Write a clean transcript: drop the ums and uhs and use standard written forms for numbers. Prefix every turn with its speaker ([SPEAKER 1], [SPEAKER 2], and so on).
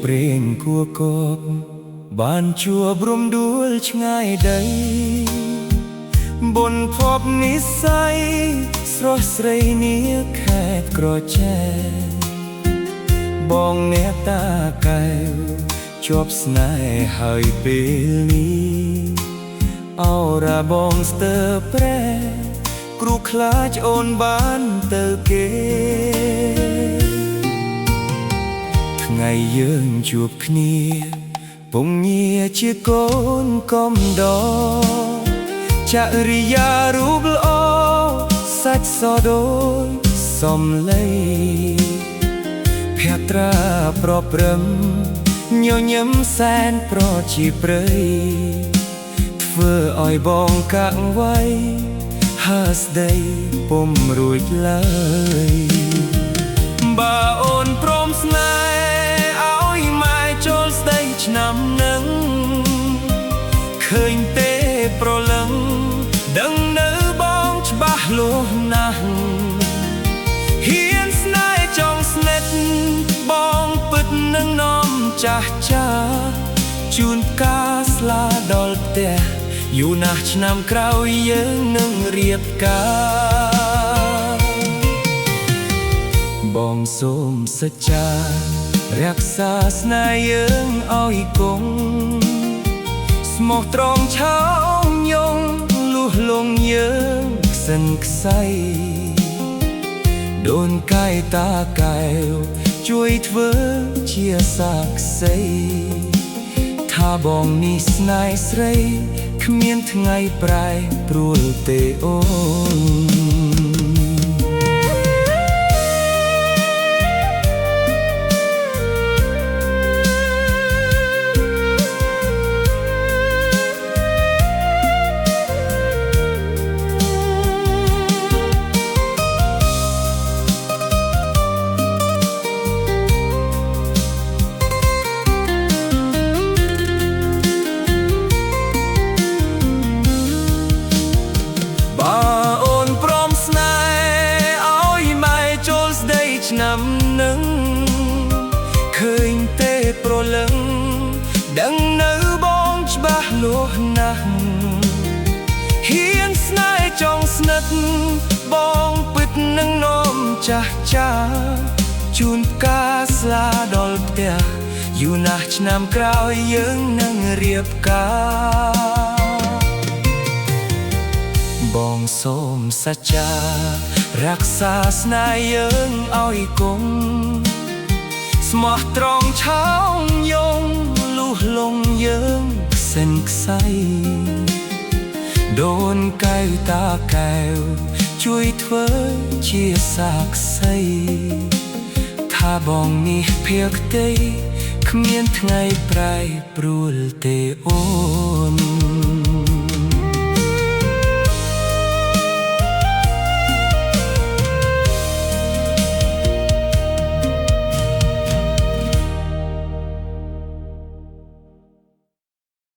[SPEAKER 1] ព្រេងគួកបបានជួបរំដួលឆ្ងាយដីបុណ្យភពនិស្ស័យស្រស់ស្រីនាខេត្តក្រចេបងអ្នកតាកែវជាប់ស្នេហ៍ហើយពេលនេះអរ៉ាបងស្ទើរប្រែគ្រូខ្លាចអូនបានទៅគេថ្ងៃយើងជួបគ្នាពងងារជាកូនកំដរចរិយារូបល្អសាច់សដូចសំឡីភត្រាប្រព្រឹមញញឹមសែនប្រជាព្រៃធ្វើឲ្យបងកាក់ໄວហើស្ដីពុំរួចឡើយបើអូនព្រមស្នេហ៍ឲ្យម៉ែចូលស្ដីឆ្នាំនឹងឃើញទេប្រលឹងដឹងនៅបងច្បាស់លាស់ណាស់ហ៊ានស្នេហ៍ចង់ស្និទ្ធបងពិតនឹងនាំចាស់ចាជូនផ្កាស្លាដល់ផ្ទះយូរណាស់ឆ្នាំក្រោយយើងនឹងរៀបការបងសូមសច្ចារក្សាស្នេហ៍យើងឲ្យគង់ស្មោះត្រង់ឆោមយងលុះលងយើងខ្សិនខ្សៃដូនកាយតាកែវជួយធ្វើជាសាក្សីថាបងនេះស្នេហ៍ស្រីគ្មានថ្ងៃប្រែប្រួលទេអូនឆ្នាំនឹងឃើញទេប្រលឹងដឹងនៅបងច្បាស់លាស់ណាស់ហ៊ានស្នេហ៍ចង់ស្និទ្ធបងពិតនឹងនាំចាស់ចាជូនផ្កាស្លាដល់ផ្ទះយូរណាស់ឆ្នាំក្រោយយើងនឹងរៀបការបងសូមសច្ចារក្សាស្នេហ៍យើងឲ្យគង់ស្មោះត្រង់ឆោមយងលុះលងយើងខ្សិនខ្សៃដូនកែវតាកែវជួយធ្វើជាសាក្សីថាបងនេះភក្តីគ្មានថ្ងៃប្រែប្រួលទេអូន